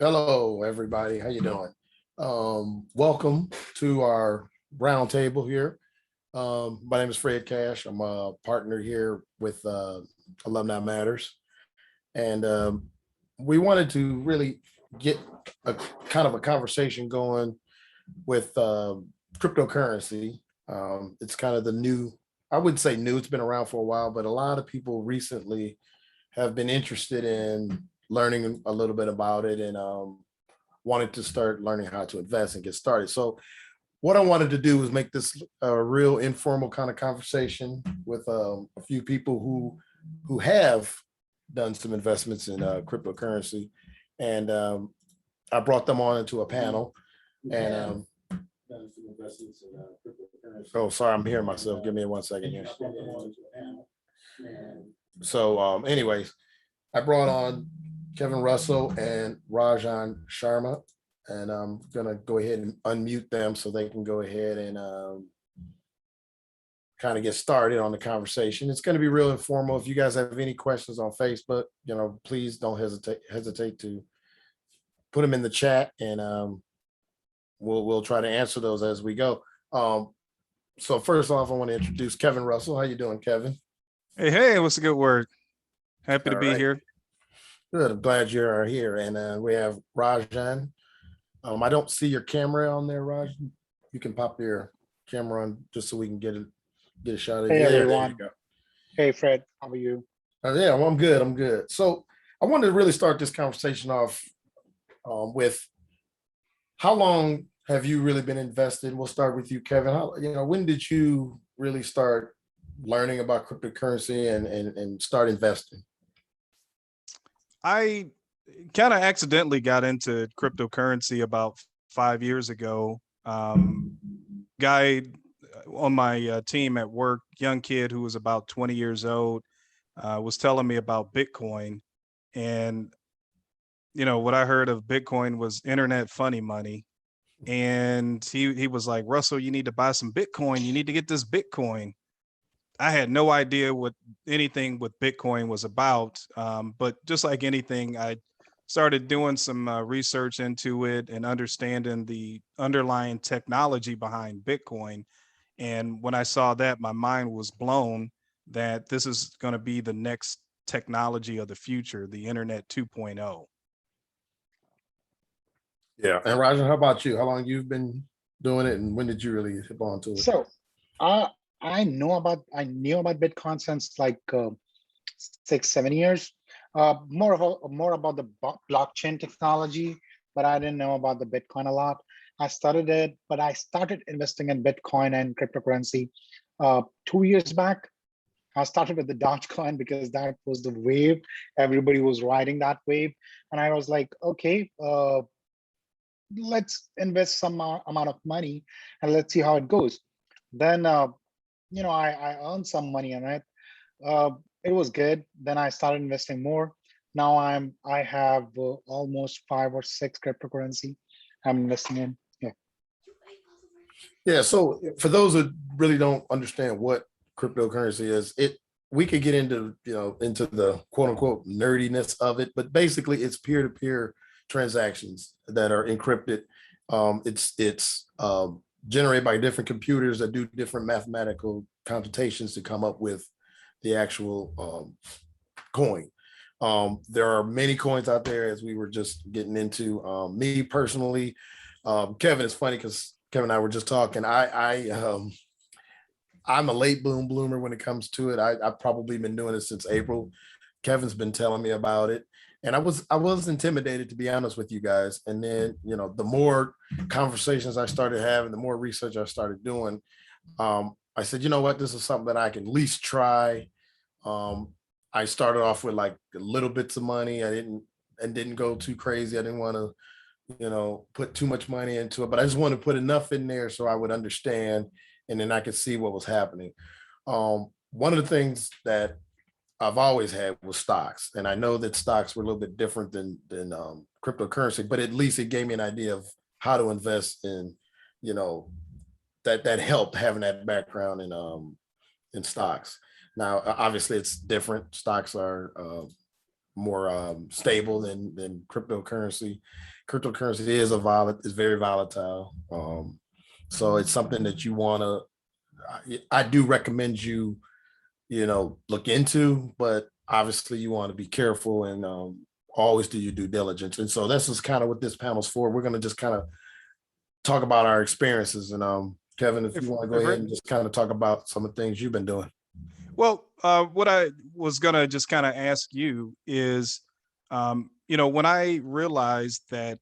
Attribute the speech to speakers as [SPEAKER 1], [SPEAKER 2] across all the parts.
[SPEAKER 1] Hello, everybody. How you doing? Welcome to our roundtable here. My name is Fred Cash. I'm a partner here with Alumni Matters, and we wanted to really get a kind of a conversation going with cryptocurrency. It's kind of the new, I wouldn't say new, it's been around for a while, but a lot of people recently have been interested in learning a little bit about it and wanted to start learning how to invest and get started. So what I wanted to do was make this a real informal kind of conversation with a few people who have done some investments in cryptocurrency, and I brought them on into a panel and done some investments in cryptocurrency. Oh, sorry, I'm hearing myself. Give me 1 second here. So, anyways, I brought on Kevin Russell and Rajan Sharma, and I'm gonna go ahead and unmute them so they can go ahead and kind of get started on the conversation. It's going to be real informal. If you guys have any questions on Facebook, please don't hesitate to put them in the chat, and we'll try to answer those as we go. So first off, I want to introduce Kevin Russell. How you doing, Kevin?
[SPEAKER 2] Hey, what's a good word? Happy to be here.
[SPEAKER 1] Good. I'm glad you're here. And we have Rajan. I don't see your camera on there, Raj. You can pop your camera on just so we can get a shot of it.
[SPEAKER 3] Hey, everyone. Hey, Fred. How are you?
[SPEAKER 1] Yeah, well, I'm good. I'm good. So I wanted to really start this conversation off with how long have you really been invested? We'll start with you, Kevin. When did you really start learning about cryptocurrency and start investing?
[SPEAKER 2] I kind of accidentally got into cryptocurrency about 5 years ago. Guy on my team at work, young kid who was about 20 years old, was telling me about Bitcoin. And, what I heard of Bitcoin was internet funny money. And he was like, Russell, you need to buy some Bitcoin. You need to get this Bitcoin. I had no idea what anything with Bitcoin was about. But just like anything, I started doing some research into it and understanding the underlying technology behind Bitcoin. And when I saw that, my mind was blown that this is going to be the next technology of the future, the Internet 2.0.
[SPEAKER 1] Yeah. And Rajan, how about you? How long you've been doing it, and when did you really hip on to it?
[SPEAKER 3] So I knew about Bitcoin since like 6-7 years. More about the blockchain technology, but I didn't know about the Bitcoin a lot. I started it, but I started investing in Bitcoin and cryptocurrency 2 years back. I started with the Dogecoin because that was the wave. Everybody was riding that wave, and I was like, okay, let's invest some amount of money and let's see how it goes. Then I earned some money on it. It was good. Then I started investing more. Now I have almost 5 or 6 cryptocurrency I'm investing in.
[SPEAKER 1] Yeah. So for those that really don't understand what cryptocurrency is, we could get into into the quote unquote nerdiness of it, but basically it's peer-to-peer transactions that are encrypted. It's generated by different computers that do different mathematical computations to come up with the actual coin. There are many coins out there, as we were just getting into. Me personally, Kevin, is funny because Kevin and I were just talking. I'm a late bloomer when it comes to it. I've probably been doing it since April. Kevin's been telling me about it, and I was intimidated, to be honest with you guys. And then the more conversations I started having, the more research I started doing, I said, you know what, this is something that I can at least try. I started off with like little bits of money. I didn't go too crazy. I didn't want to put too much money into it, but I just wanted to put enough in there so I would understand, and then I could see what was happening. One of the things that I've always had was stocks, and I know that stocks were a little bit different than cryptocurrency, but at least it gave me an idea of how to invest in, that helped having that background in stocks. Now, obviously, it's different. Stocks are more stable than cryptocurrency. Cryptocurrency is very volatile. So it's something that you want to, I do recommend you, look into, but obviously you want to be careful and always do your due diligence. And so this is kind of what this panel's for. We're going to just kind of talk about our experiences. And Kevin, if you want to go ahead and just kind of talk about some of the things you've been doing.
[SPEAKER 2] Well, what I was gonna just kind of ask you is, when I realized that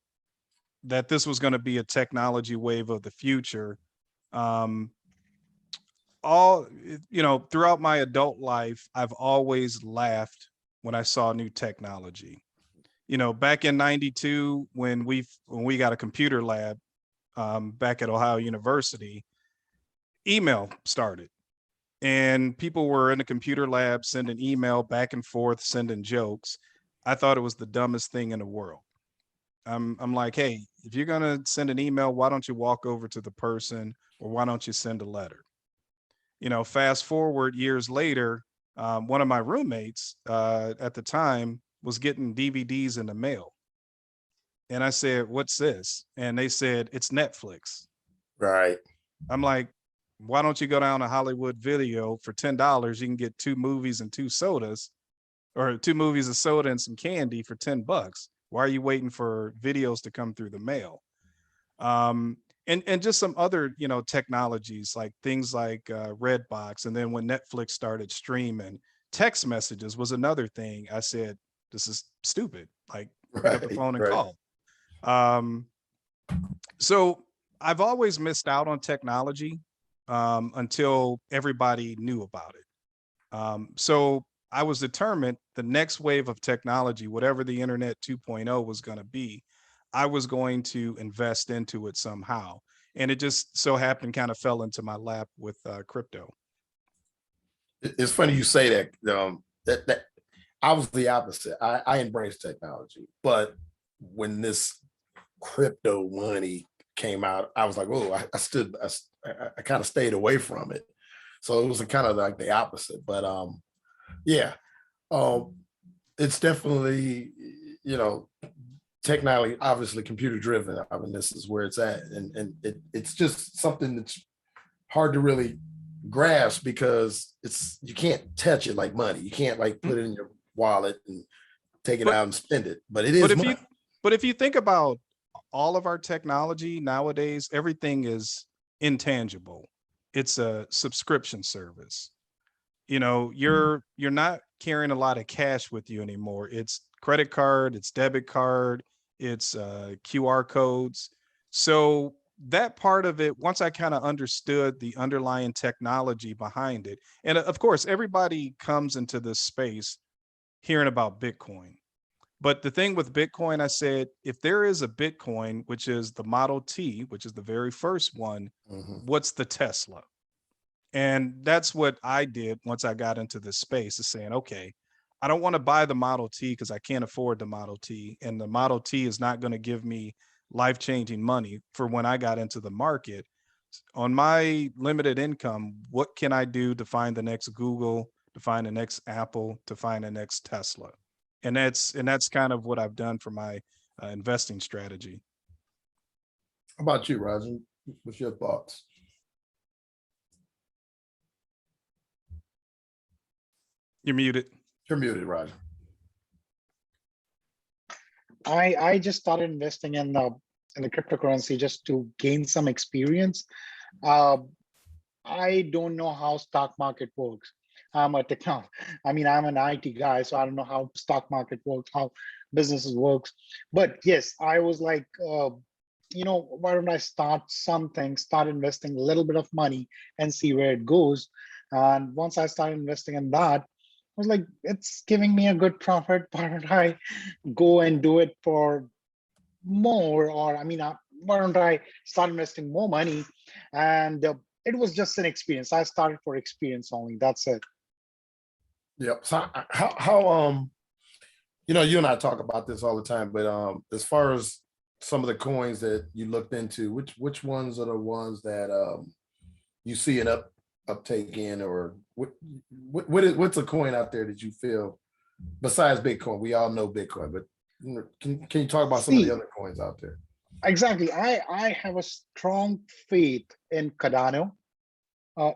[SPEAKER 2] this was going to be a technology wave of the future, um, throughout my adult life, I've always laughed when I saw new technology. Back in '92, when we got a computer lab back at Ohio University, email started. And people were in the computer lab sending email back and forth, sending jokes. I thought it was the dumbest thing in the world. I'm like, hey, if you're gonna send an email, why don't you walk over to the person, or why don't you send a letter? Fast forward years later, one of my roommates at the time was getting DVDs in the mail, and I said, "What's this?" And they said, "It's Netflix."
[SPEAKER 1] Right.
[SPEAKER 2] I'm like, why don't you go down to Hollywood Video for $10? You can get 2 movies and 2 sodas, or 2 movies, a soda, and some candy for $10. Why are you waiting for videos to come through the mail? And just some other, technologies, like things like Redbox. And then when Netflix started streaming, text messages was another thing. I said, this is stupid. Like, pick up the phone and call. So I've always missed out on technology until everybody knew about it. So I was determined the next wave of technology, whatever the internet 2.0 was going to be, I was going to invest into it somehow. And it just so happened kind of fell into my lap with crypto.
[SPEAKER 1] It's funny you say that. That I was the opposite. I embrace technology, but when this crypto money came out, I was like, oh, I kind of stayed away from it. So it was kind of like the opposite. But yeah, it's definitely, technology, obviously computer driven. I mean, this is where it's at. And it's just something that's hard to really grasp because you can't touch it like money. You can't like put it in your wallet and take it out and spend it. But it is money.
[SPEAKER 2] But if you think about all of our technology nowadays, everything is intangible. It's a subscription service. You're not carrying a lot of cash with you anymore. It's credit card, it's debit card, it's QR codes. So that part of it, once I kind of understood the underlying technology behind it, and of course, everybody comes into this space hearing about Bitcoin. But the thing with Bitcoin, I said, if there is a Bitcoin, which is the Model T, which is the very first one, what's the Tesla? And that's what I did once I got into this space, is saying, okay, I don't want to buy the Model T because I can't afford the Model T. And the Model T is not going to give me life-changing money for when I got into the market. On my limited income, what can I do to find the next Google, to find the next Apple, to find the next Tesla? And that's kind of what I've done for my investing strategy.
[SPEAKER 1] How about you, Roger? What's your thoughts?
[SPEAKER 2] You're muted.
[SPEAKER 1] You're muted, Roger.
[SPEAKER 3] I just started investing in the cryptocurrency just to gain some experience. I don't know how stock market works. I'm a I'm an IT guy, so I don't know how stock market works, how businesses works. But yes, I was like, why don't I start investing a little bit of money and see where it goes. And once I started investing in that, I was like, it's giving me a good profit. Why don't I go and do it for more? Or why don't I start investing more money? And it was just an experience. I started for experience only. That's it.
[SPEAKER 1] Yep. So how you and I talk about this all the time, but as far as some of the coins that you looked into, which ones are the ones that you see an uptake in, or what's a coin out there that you feel besides Bitcoin? We all know Bitcoin, but can you talk about some of the
[SPEAKER 3] See,
[SPEAKER 1] other coins out there?
[SPEAKER 3] exactly. I have a strong faith in Cardano,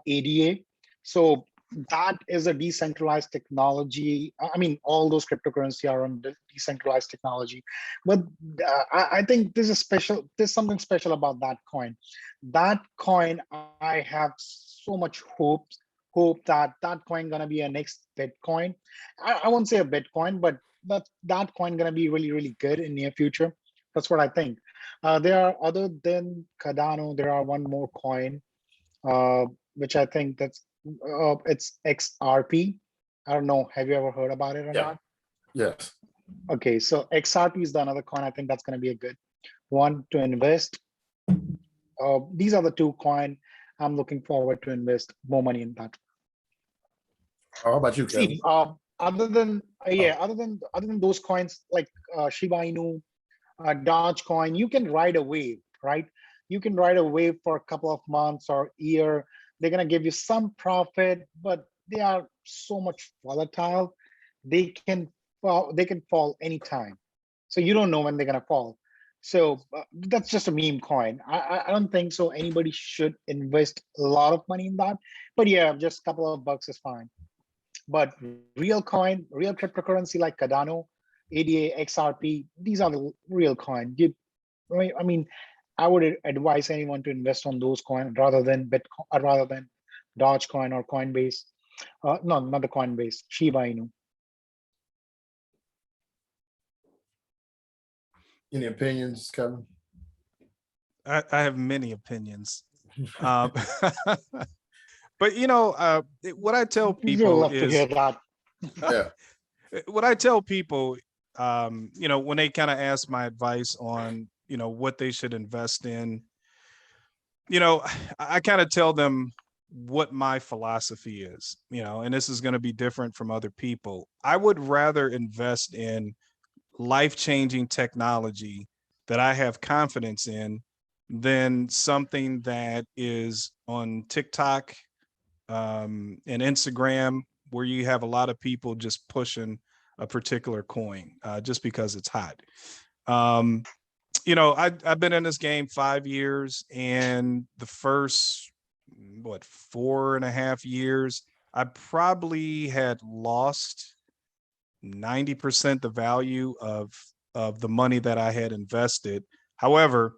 [SPEAKER 3] ADA. So that is a decentralized technology. I mean, all those cryptocurrency are on decentralized technology, but I think there's a special. There's something special about that coin. That coin, I have so much hope that that coin gonna be a next Bitcoin. I won't say a Bitcoin, but that coin gonna be really good in near future. That's what I think. There are, other than Cardano, there are one more coin, uh, which I think it's XRP. I don't know. Have you ever heard about it or
[SPEAKER 1] Yeah.
[SPEAKER 3] not?
[SPEAKER 1] Yes.
[SPEAKER 3] Okay, so XRP is the another coin. I think that's going to be a good one to invest. These are the two coin I'm looking forward to invest more money in that.
[SPEAKER 1] How about you, Kevin?
[SPEAKER 3] See, other than those coins like Shiba Inu, Dogecoin, you can ride a wave, right? You can ride a wave for a couple of months or year. They're gonna give you some profit, but they are so much volatile. They can fall anytime. So you don't know when they're gonna fall. So that's just a meme coin. I don't think so. Anybody should invest a lot of money in that. But yeah, just a couple of bucks is fine. But real coin, real cryptocurrency like Cardano, ADA, XRP, these are the real coin. I mean, I would advise anyone to invest on those coins rather than Bitcoin, rather than Dogecoin or Coinbase. No, not the Coinbase, Shiba Inu.
[SPEAKER 1] Any opinions, Kevin?
[SPEAKER 2] I have many opinions. Um, but you know, what I tell
[SPEAKER 3] You'll
[SPEAKER 2] people
[SPEAKER 3] love to hear
[SPEAKER 2] is,
[SPEAKER 3] that.
[SPEAKER 1] Yeah.
[SPEAKER 2] what I tell people, you know, when they kind of ask my advice on, you know, what they should invest in, you know, I kind of tell them what my philosophy is, you know, and this is going to be different from other people. I would rather invest in life-changing technology that I have confidence in than something that is on TikTok and Instagram, where you have a lot of people just pushing a particular coin just because it's hot. You know, I've been in this game 5 years, and the first, what, 4.5 years, I probably had lost 90% the value of the money that I had invested. However,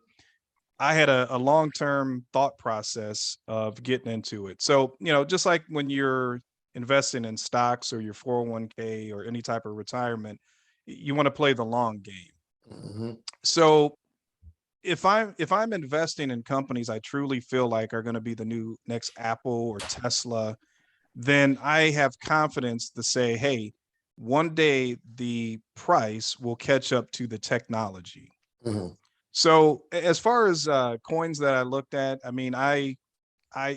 [SPEAKER 2] I had a long-term thought process of getting into it. So, you know, just like when you're investing in stocks or your 401k or any type of retirement, you want to play the long game.
[SPEAKER 1] Mm-hmm.
[SPEAKER 2] So if I'm investing in companies I truly feel like are going to be the new next Apple or Tesla, then I have confidence to say, hey, one day the price will catch up to the technology.
[SPEAKER 1] Mm-hmm.
[SPEAKER 2] So as far as coins that I looked at, I mean, I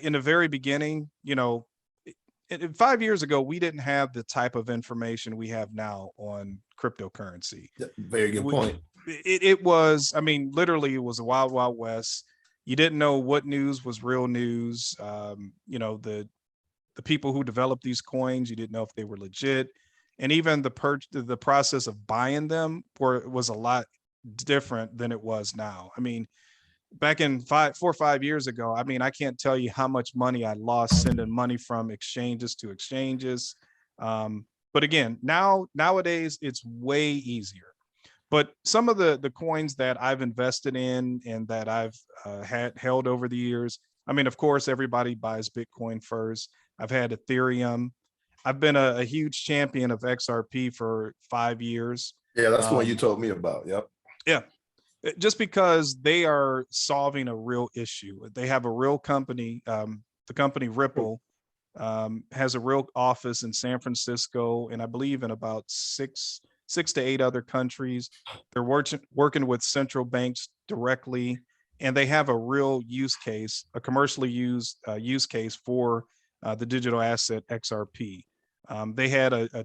[SPEAKER 2] in the very beginning, you know, 5 years ago, we didn't have the type of information we have now on cryptocurrency.
[SPEAKER 1] Very good point.
[SPEAKER 2] It was, I mean, literally, it was a wild, wild west. You didn't know what news was real news. You know, the people who developed these coins, you didn't know if they were legit, and even the process of buying them was a lot different than it was now. I mean, back in 4 or 5 years ago, I mean, I can't tell you how much money I lost sending money from exchanges to exchanges. But again, nowadays it's way easier. But some of the coins that I've invested in and that I've had held over the years, I mean, of course, everybody buys Bitcoin first. I've had Ethereum. I've been a huge champion of XRP for 5 years.
[SPEAKER 1] Yeah, that's the one you told me about. Yep.
[SPEAKER 2] Yeah, just because they are solving a real issue. They have a real company. The company Ripple has a real office in San Francisco, and I believe in about six to eight other countries. They're working with central banks directly, and they have a real use case, a commercially used use case for the digital asset XRP. They had a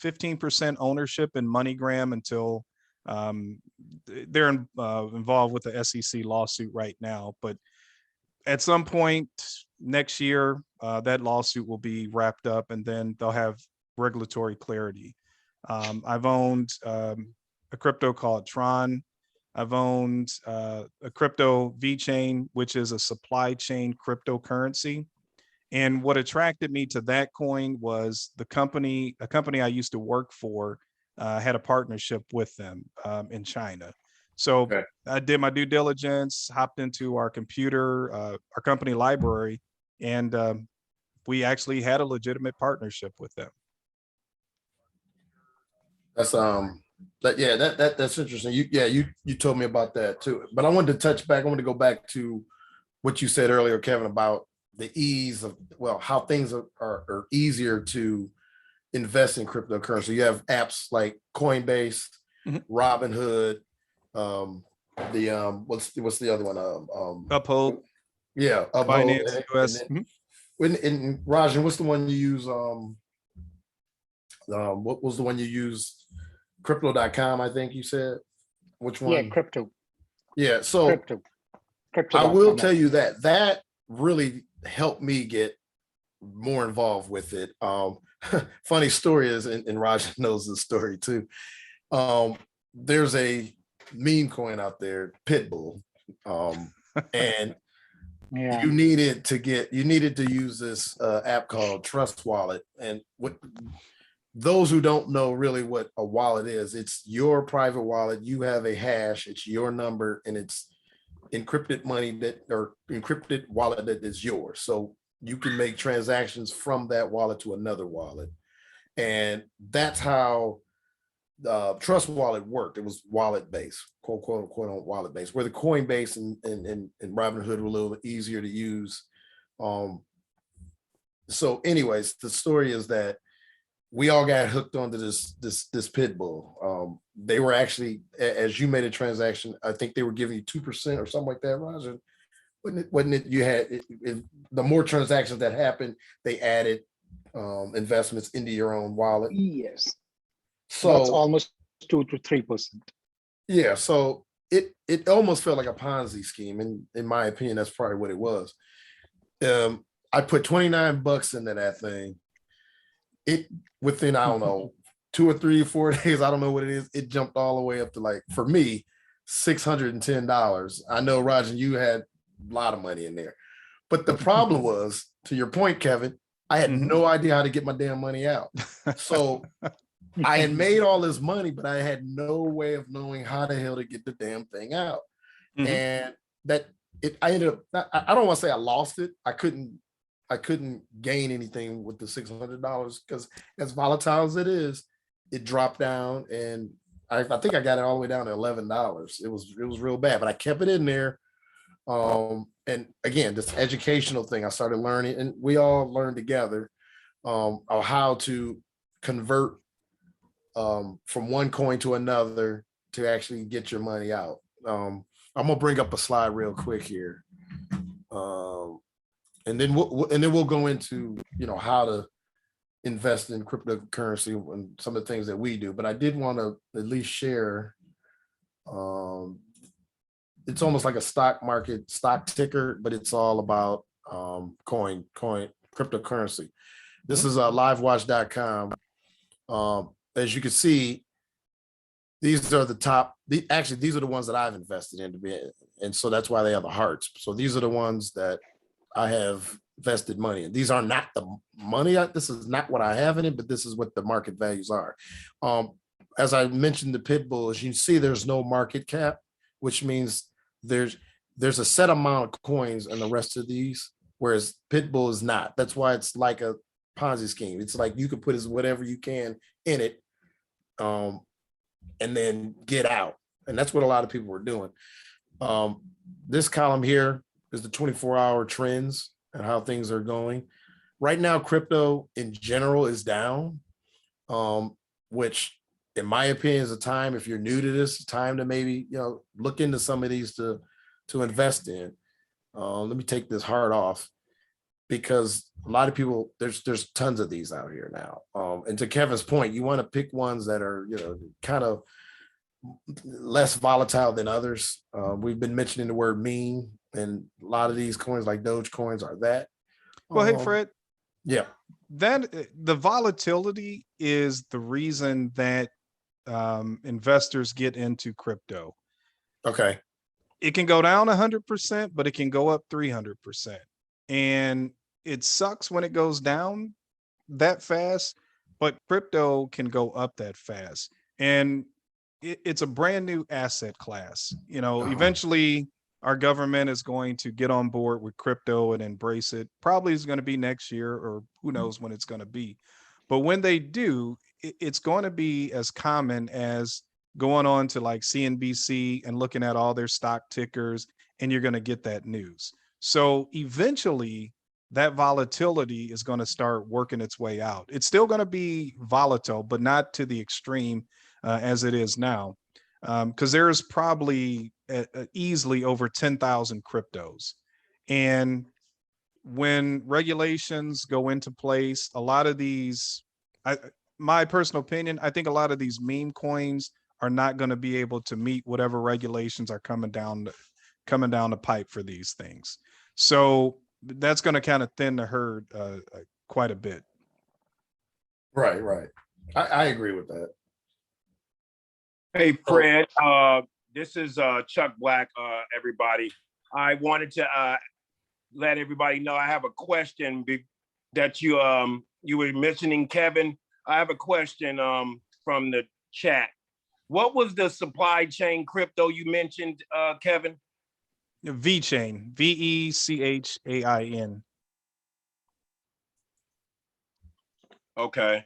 [SPEAKER 2] 15% ownership in MoneyGram until they're involved with the SEC lawsuit right now. But at some point next year, that lawsuit will be wrapped up, and then they'll have regulatory clarity. I've owned a crypto called Tron. I've owned a crypto VeChain, which is a supply chain cryptocurrency. And what attracted me to that coin was a company I used to work for had a partnership with them in China. So
[SPEAKER 1] Okay.
[SPEAKER 2] I did my due diligence, hopped into our company library, and we actually had a legitimate partnership with them.
[SPEAKER 1] That's that's interesting. You told me about that too. But I wanted to touch back. I want to go back to what you said earlier, Kevin, about the ease of how things are easier to invest in cryptocurrency. You have apps like Coinbase,
[SPEAKER 2] Mhm.
[SPEAKER 1] Robinhood, what's the other one?
[SPEAKER 2] Uphold,
[SPEAKER 1] Yeah, Uphold.
[SPEAKER 2] Binance
[SPEAKER 1] And
[SPEAKER 2] US.
[SPEAKER 1] then in Rajan, what's the one you use? What was the one you used? Crypto.com, I think you said. Which
[SPEAKER 3] Yeah,
[SPEAKER 1] one?
[SPEAKER 3] crypto,
[SPEAKER 1] Yeah. So
[SPEAKER 3] crypto,
[SPEAKER 1] I will
[SPEAKER 3] crypto.com.
[SPEAKER 1] tell you that really helped me get more involved with it. Funny story is, and Raj knows the story too. There's a meme coin out there, Pitbull, and
[SPEAKER 3] Yeah,
[SPEAKER 1] you needed to use this app called Trust Wallet. And what those who don't know really what a wallet is, it's your private wallet. You have a hash, it's your number, and it's encrypted money or encrypted wallet that is yours. So you can make transactions from that wallet to another wallet. And that's how Trust Wallet worked. It was wallet based, quote unquote wallet based, where the Coinbase and Robinhood were a little easier to use. So anyways, the story is that we all got hooked onto this pit bull. They were actually, as you made a transaction, I think they were giving you 2% or something like that, Roger. Wasn't it you had the more transactions that happened, they added investments into your own wallet.
[SPEAKER 3] yes, that's
[SPEAKER 1] So
[SPEAKER 3] almost 2 to 3%.
[SPEAKER 1] yeah, so it almost felt like a Ponzi scheme, and in my opinion, that's probably what it was. I put $29 into that thing. It within, I don't know, 2 or 3 or 4 days, I don't know what it is. It jumped all the way up to, like, for me, $610. I know, Roger, you had a lot of money in there, but the problem was, to your point, Kevin, I had
[SPEAKER 2] Mhm.
[SPEAKER 1] no idea how to get my damn money out. So I had made all this money, but I had no way of knowing how the hell to get the damn thing out.
[SPEAKER 2] Mhm.
[SPEAKER 1] And I ended up, I don't want to say I lost it. I couldn't gain anything with the $600 because, as volatile as it is, it dropped down, and I think I got it all the way down to $11. It was real bad, but I kept it in there. And again, this educational thing, I started learning, and we all learned together on how to convert from one coin to another to actually get your money out. I'm gonna bring up a slide real quick here, and then we'll go into how to invest in cryptocurrency and some of the things that we do. But I did want to at least share. It's almost like a stock ticker, but it's all about coin cryptocurrency. This is livewatch.com. As you can see, these are the top. Actually, these are the ones that I've invested in, and so that's why they have the hearts. So these are the ones that I have vested money in. These are not the money. This is not what I have in it, but this is what the market values are. As I mentioned, the pit bull, as you can see, there's no market cap, which means there's a set amount of coins in the rest of these, whereas pit bull is not. That's why it's like a Ponzi scheme. It's like you can put as whatever you can in it, and then get out. And that's what a lot of people are doing. This column here is the 24-hour trends and how things are going. Right now, crypto in general is down, which in my opinion is a time, if you're new to this, time to maybe look into some of these to invest in. Let me take this hard off, because a lot of people, there's tons of these out here now. And to Kevin's point, you want to pick ones that are kind of less volatile than others. We've been mentioning the word meme, and a lot of these coins like Doge coins are that.
[SPEAKER 2] Well, hey, Fred,
[SPEAKER 1] Yeah.
[SPEAKER 2] That the volatility is the reason that investors get into crypto.
[SPEAKER 1] Okay.
[SPEAKER 2] It can go down 100%, but it can go up 300%. And it sucks when it goes down that fast, but crypto can go up that fast. And it's a brand new asset class. You know, eventually our government is going to get on board with crypto and embrace it. Probably is going to be next year, or who knows when it's going to be. But when they do, it's going to be as common as going on to like CNBC and looking at all their stock tickers, and you're going to get that news. So eventually, that volatility is going to start working its way out. It's still going to be volatile, but not to the extreme as it is now, because there's probably easily over 10,000 cryptos. And when regulations go into place, a lot of these, my personal opinion, I think a lot of these meme coins are not going to be able to meet whatever regulations are coming down the pipe for these things. So that's going to kind of thin the herd quite a bit.
[SPEAKER 1] Right, right. I agree with that.
[SPEAKER 4] Hey, Fred, this is Chuck Black, everybody. I wanted to let everybody know I have a question that you were mentioning, Kevin. I have a question from the chat. What was the supply chain crypto you mentioned, Kevin?
[SPEAKER 2] VeChain, VeChain.
[SPEAKER 4] Okay.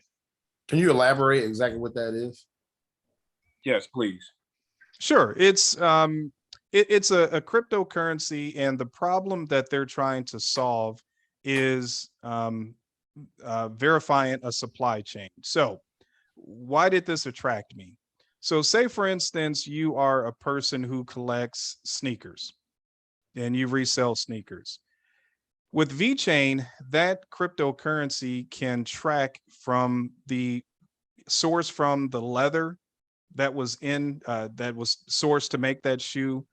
[SPEAKER 1] Can you elaborate exactly what that is?
[SPEAKER 4] Yes, please.
[SPEAKER 2] Sure. It's a cryptocurrency, and the problem that they're trying to solve is verifying a supply chain. So why did this attract me? So say, for instance, you are a person who collects sneakers and you resell sneakers. With VeChain, that cryptocurrency can track from the source from the leather that was sourced to make that shoe,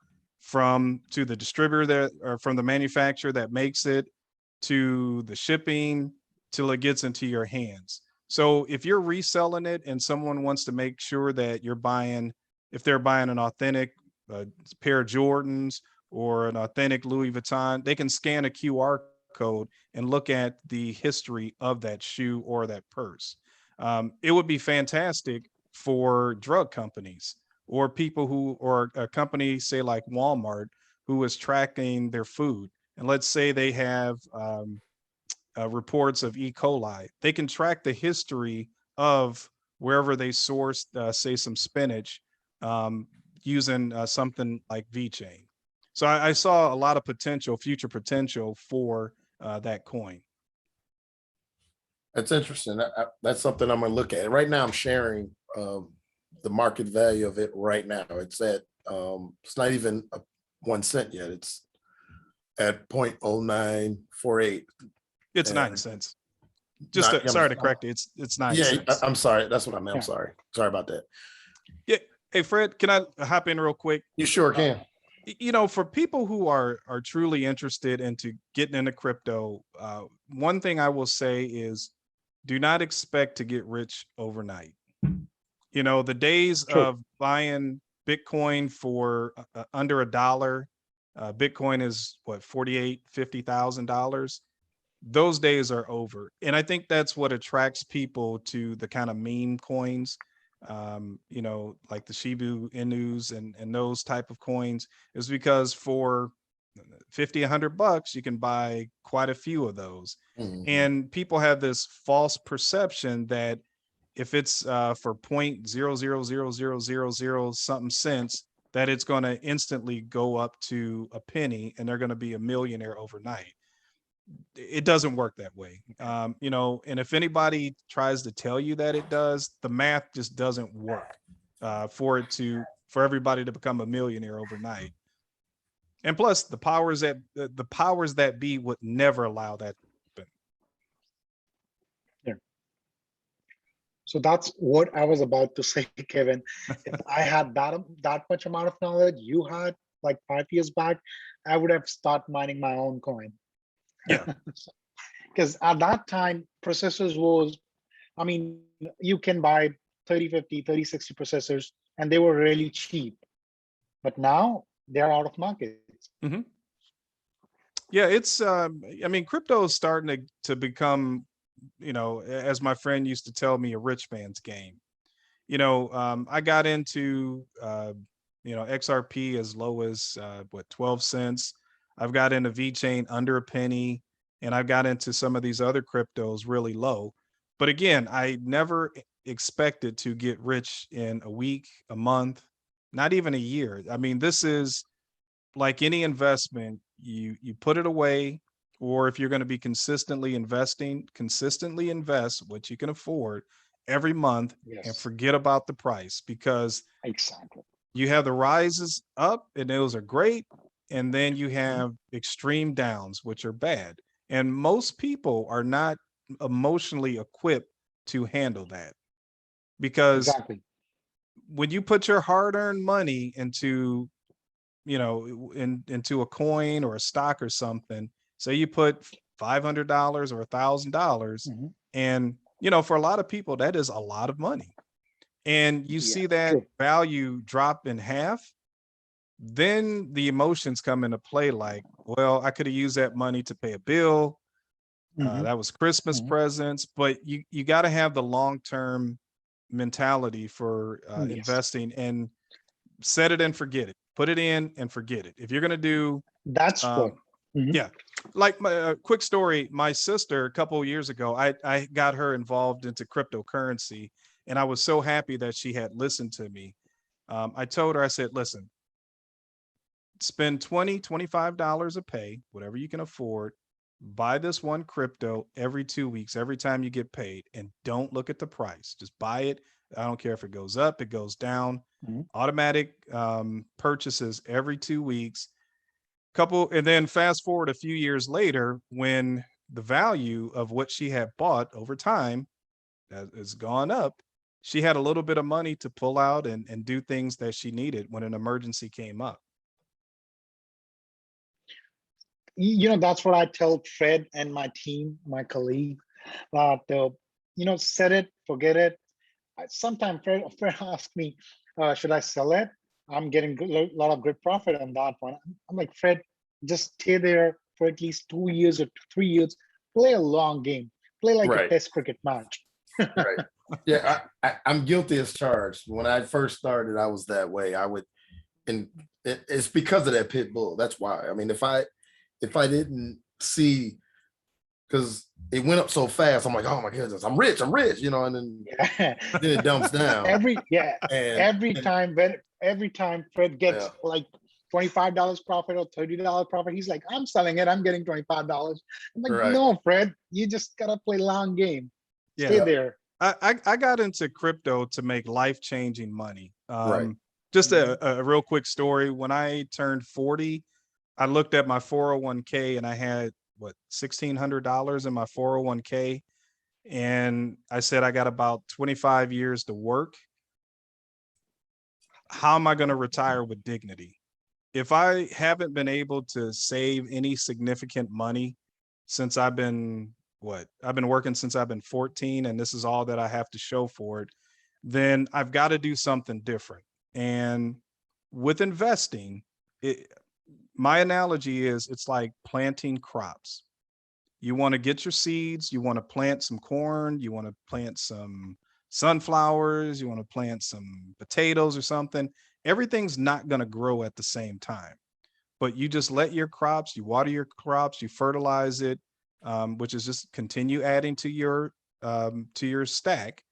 [SPEAKER 2] to the distributor that, or from the manufacturer that makes it, to the shipping till it gets into your hands. So if you're reselling it and someone wants to make sure that if they're buying an authentic pair of Jordans or an authentic Louis Vuitton, they can scan a QR code and look at the history of that shoe or that purse. It would be fantastic for drug companies or or a company, say like Walmart, who is tracking their food. And let's say they have reports of E. coli. They can track the history of wherever they sourced, say, some spinach, using something like VeChain. So I saw a lot of future potential for that coin.
[SPEAKER 1] That's interesting. That's something I'm going to look at. Right now, I'm sharing the market value of it right now. It's it's not even 1 cent yet. It's at 0.0948.
[SPEAKER 2] It's 9 cents. Sorry to correct you. It's 9 cents.
[SPEAKER 1] I'm sorry. That's what I meant. I'm sorry. Sorry about that.
[SPEAKER 2] Yeah. Hey, Fred, can I hop in real quick?
[SPEAKER 1] You sure can.
[SPEAKER 2] For people who are truly interested into getting into crypto, one thing I will say is do not expect to get rich overnight. The days of buying Bitcoin for under $1, Bitcoin is what, $48,000, $50,000. Those days are over. And I think that's what attracts people to the kind of meme coins, like the Shibu Inus and those type of coins, is because for 50, $100, you can buy quite a few of those.
[SPEAKER 1] Mhm.
[SPEAKER 2] And people have this false perception that if it's for 0.000000 something cents, that it's going to instantly go up to a penny and they're going to be a millionaire overnight. It doesn't work that way. And if anybody tries to tell you that it does, the math just doesn't work for everybody to become a millionaire overnight. And plus the powers that be would never allow that to happen.
[SPEAKER 3] Yeah. So that's what I was about to say, Kevin. If I had that much amount of knowledge you had like 5 years back, I would have started mining my own coin.
[SPEAKER 2] Yeah.
[SPEAKER 3] because at that time processors was, I mean, you can buy 30, 50, 30, 60 processors and they were really cheap. But now they're out of market.
[SPEAKER 2] Yeah, it's I mean, crypto is starting to become, as my friend used to tell me, a rich man's game. I got into XRP as low as 12 cents. I've got into VeChain under a penny, and I've got into some of these other cryptos really low. But again, I never expected to get rich in a week, a month, not even a year. I mean, this is like any investment. You put it away, or if you're going to be consistently investing, consistently invest what you can afford every month and
[SPEAKER 3] Yes,
[SPEAKER 2] forget about the price, because
[SPEAKER 3] exactly.
[SPEAKER 2] you have the rises up and those are great, and then you have extreme downs, which are bad. And most people are not emotionally equipped to handle that, because
[SPEAKER 3] Exactly.
[SPEAKER 2] when you put your hard-earned money into into a coin or a stock or something, say you put $500 or $1,000,
[SPEAKER 3] Mhm.
[SPEAKER 2] and for a lot of people that is a lot of money, and you
[SPEAKER 3] Yeah,
[SPEAKER 2] see that
[SPEAKER 3] true.
[SPEAKER 2] value drop in half, then the emotions come into play, like, well, I could have used that money to pay a bill,
[SPEAKER 3] Mhm.
[SPEAKER 2] that was Christmas
[SPEAKER 3] Mhm.
[SPEAKER 2] presents. But you got to have the long-term mentality for
[SPEAKER 3] Yes,
[SPEAKER 2] investing, and set it and forget it. Put it in and forget it. If you're going to do,
[SPEAKER 3] that's what.
[SPEAKER 2] um,
[SPEAKER 3] Mhm.
[SPEAKER 2] yeah, like my quick story, my sister, a couple of years ago, I got her involved into cryptocurrency, and I was so happy that she had listened to me. I told her, I said, listen, spend $20, $25 a pay, whatever you can afford, buy this one crypto every 2 weeks, every time you get paid, and don't look at the price. Just buy it. I don't care if it goes up, it goes down.
[SPEAKER 3] Mhm.
[SPEAKER 2] Automatic purchases every 2 weeks. Couple, and then fast forward a few years later, when the value of what she had bought over time has gone up, she had a little bit of money to pull out and do things that she needed when an emergency came up.
[SPEAKER 3] That's what I tell Fred and my team, my colleague, that set it, forget it. Sometimes Fred asks me, should I sell it? I'm getting a lot of good profit on that one. I'm like, Fred, just stay there for at least 2 years or 3 years. Play a long game. Play like a
[SPEAKER 1] Right.
[SPEAKER 3] test cricket match.
[SPEAKER 1] Right. Yeah, I'm guilty as charged. When I first started, I was that way. I would, and it's because of that pit bull. That's why. I mean, if I didn't see, because it went up so fast, I'm like, oh my goodness, I'm rich, and then
[SPEAKER 3] Yeah.
[SPEAKER 1] it dumps down. And
[SPEAKER 3] Every time Fred gets
[SPEAKER 1] yeah,
[SPEAKER 3] like $25 profit or $30 profit, he's like, I'm selling it. I'm getting $25. I'm like,
[SPEAKER 1] right.
[SPEAKER 3] no, Fred, you just gotta play long game. Stay
[SPEAKER 2] Yeah.
[SPEAKER 3] there.
[SPEAKER 2] I got into crypto to make life-changing money.
[SPEAKER 1] Right.
[SPEAKER 2] Just a real quick story. When I turned 40, I looked at my 401k and I had what, $1,600 in my 401k. And I said, I got about 25 years to work. How am I going to retire with dignity? If I haven't been able to save any significant money since I've been working since I've been 14, and this is all that I have to show for it, then I've got to do something different. And with investing, my analogy is it's like planting crops. You want to get your seeds, you want to plant some corn, you want to plant some sunflowers, you want to plant some potatoes or something. Everything's not going to grow at the same time, but you just let your crops, you water your crops, you fertilize it, which is just continue adding to your stack.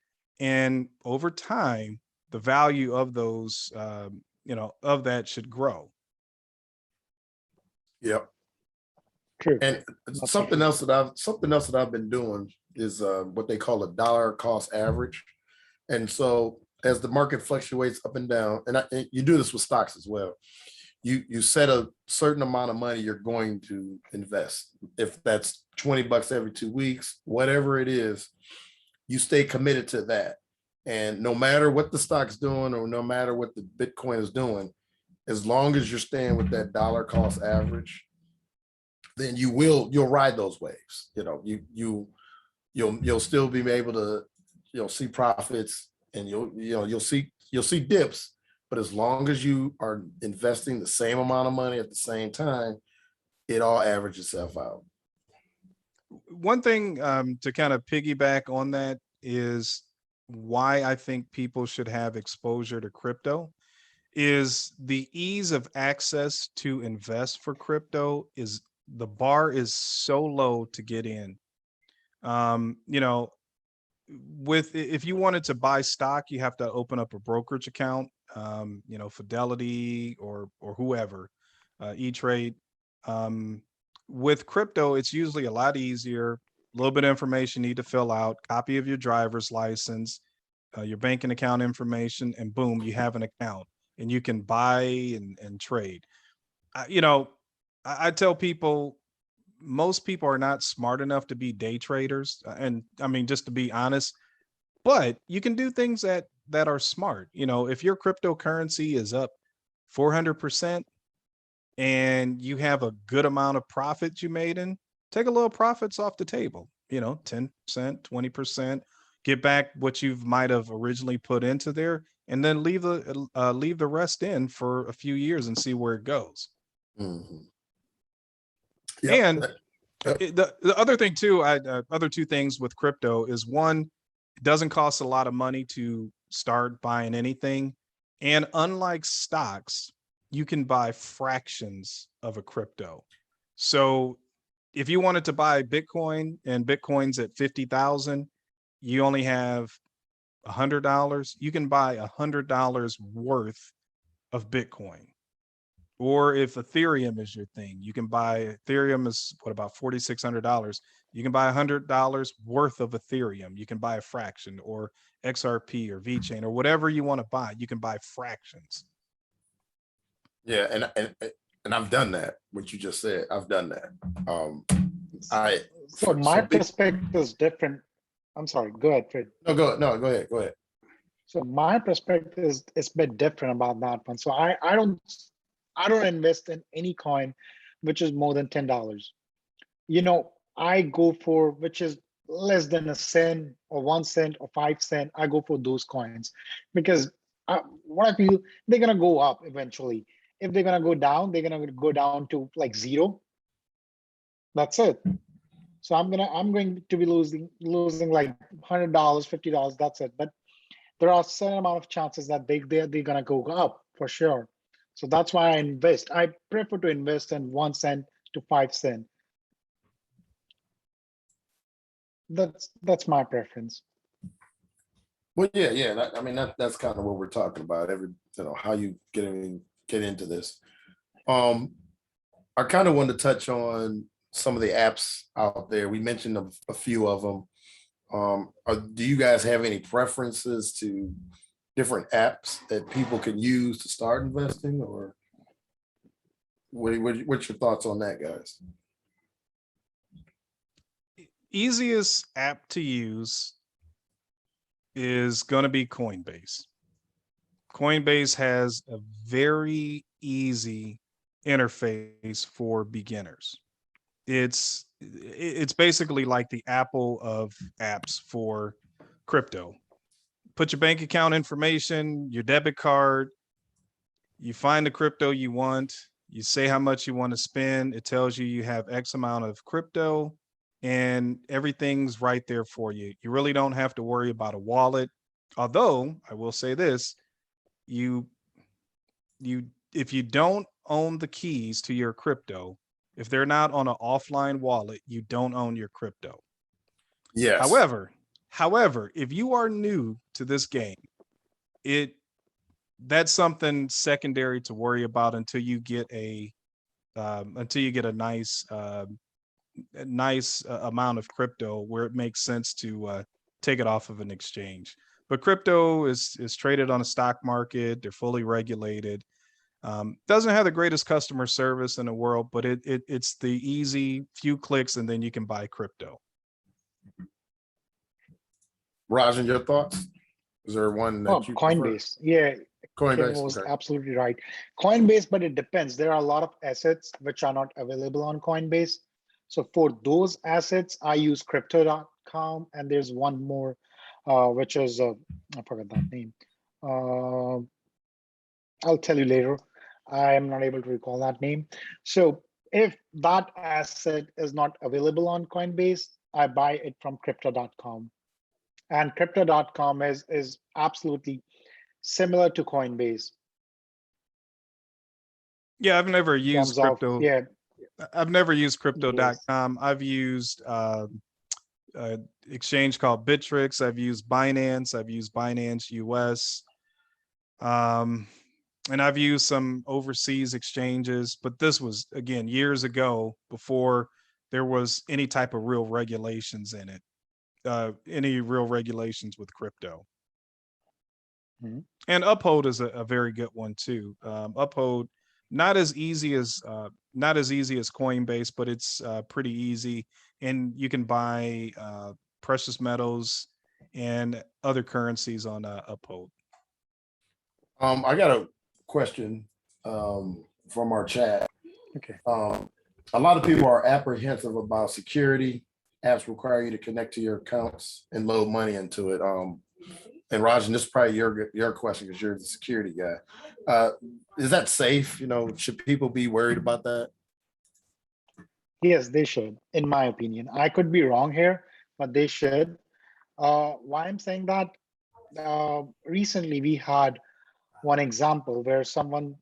[SPEAKER 2] And over time, the value of those, of that should grow.
[SPEAKER 1] Yep.
[SPEAKER 3] True.
[SPEAKER 1] And something else that I've been doing is what they call a dollar cost average. And so as the market fluctuates up and down, and you do this with stocks as well, you set a certain amount of money you're going to invest. If that's $20 every 2 weeks, whatever it is, you stay committed to that. And no matter what the stock's doing or no matter what the Bitcoin is doing, as long as you're staying with that dollar cost average, then you'll ride those waves. You know, you'll still be able to, see profits, and you'll see dips, but as long as you are investing the same amount of money at the same time, it all averages itself out.
[SPEAKER 2] One thing to kind of piggyback on that is why I think people should have exposure to crypto is the ease of access to invest for crypto is the bar is so low to get in. You know, if you wanted to buy stock, you have to open up a brokerage account, you know, Fidelity or whoever, E-Trade. With crypto, it's usually a lot easier. A little bit of information you need to fill out, copy of your driver's license, your banking account information, and boom, you have an account and you can buy and trade. You know, I tell people, most people are not smart enough to be day traders. And I mean, just to be honest, but you can do things that are smart. You know, if your cryptocurrency is up 400%, and you have a good amount of profits you made in, take a little profits off the table, 10%, 20%, get back what you might have originally put into there, and then leave the rest in for a few years and see where it goes.
[SPEAKER 1] Mhm.
[SPEAKER 2] And
[SPEAKER 1] Yep.
[SPEAKER 2] the other thing too, other two things with crypto is one, it doesn't cost a lot of money to start buying anything. And unlike stocks, you can buy fractions of a crypto. So if you wanted to buy Bitcoin and Bitcoin's at 50,000, you only have $100, you can buy $100 worth of Bitcoin. Or if Ethereum is your thing, you can buy Ethereum is what, about $4,600. You can buy $100 worth of Ethereum. You can buy a fraction, or XRP or VeChain or whatever you want to buy. You can buy fractions.
[SPEAKER 1] Yeah, and I've done that. What you just said, I've done that.
[SPEAKER 3] So my perspective is different. I'm sorry. Go ahead, Fred.
[SPEAKER 1] No, go ahead. Go ahead.
[SPEAKER 3] So my perspective is a bit different about that one. So I don't invest in any coin which is more than $10. I go for which is less than a cent or 1 cent or 5 cents. I go for those coins because what I feel, they're gonna go up eventually. If they're gonna go down, they're gonna go down to like zero. That's it. So I'm going to be losing like $100, $50. That's it. But there are a certain amount of chances that they're gonna go up for sure. So that's why I invest. I prefer to invest in 1 cent to 5 cents. That's my preference.
[SPEAKER 1] Well, yeah. I mean, that's kind of what we're talking about. How you get into this. I kind of wanted to touch on some of the apps out there. We mentioned a few of them. Do you guys have any preferences to different apps that people can use to start investing, or what's your thoughts on that, guys?
[SPEAKER 2] Easiest app to use is going to be Coinbase. Coinbase has a very easy interface for beginners. It's basically like the Apple of apps for crypto. Put your bank account information, your debit card, you find the crypto you want, you say how much you want to spend, it tells you you have X amount of crypto, and everything's right there for you. You really don't have to worry about a wallet. Although I will say this, if you don't own the keys to your crypto, if they're not on an offline wallet, you don't own your crypto.
[SPEAKER 1] Yes.
[SPEAKER 2] However, if you are new to this game, that's something secondary to worry about until you get a nice amount of crypto where it makes sense to take it off of an exchange. But crypto is traded on a stock market. They're fully regulated. Doesn't have the greatest customer service in the world, but it's the easy few clicks and then you can buy crypto.
[SPEAKER 1] Rajan, your thoughts? Is there one that you
[SPEAKER 3] Coinbase?
[SPEAKER 1] prefer?
[SPEAKER 3] Yeah,
[SPEAKER 1] Coinbase
[SPEAKER 3] Kevin was
[SPEAKER 1] okay.
[SPEAKER 3] absolutely right. Coinbase, but it depends. There are a lot of assets which are not available on Coinbase. So for those assets, I use crypto.com, and there's one more, which is I forgot that name. I'll tell you later. I am not able to recall that name. So if that asset is not available on Coinbase, I buy it from crypto.com. And crypto.com is absolutely similar to Coinbase.
[SPEAKER 2] Yeah, I've never used crypto.
[SPEAKER 3] Yeah.
[SPEAKER 2] I've never used
[SPEAKER 3] Yes.
[SPEAKER 2] crypto.com. I've used exchange called Bittrex. I've used Binance. I've used Binance US. And I've used some overseas exchanges, but this was, again, years ago, before there was any type of real regulations in it, any real regulations with crypto.
[SPEAKER 3] Mhm.
[SPEAKER 2] And Uphold is a very good one too. Uphold, not as easy as Coinbase, but it's pretty easy, and you can buy precious metals and other currencies on Uphold.
[SPEAKER 1] I got a question from our chat.
[SPEAKER 3] Okay.
[SPEAKER 1] A lot of people are apprehensive about security. Apps require you to connect to your accounts and load money into it. And Rajan, this is probably your question because you're the security guy. Is that safe? You know, should people be worried about that?
[SPEAKER 3] Yes, they should, in my opinion. I could be wrong here, but they should. Why I'm saying that? Recently, we had one example where someone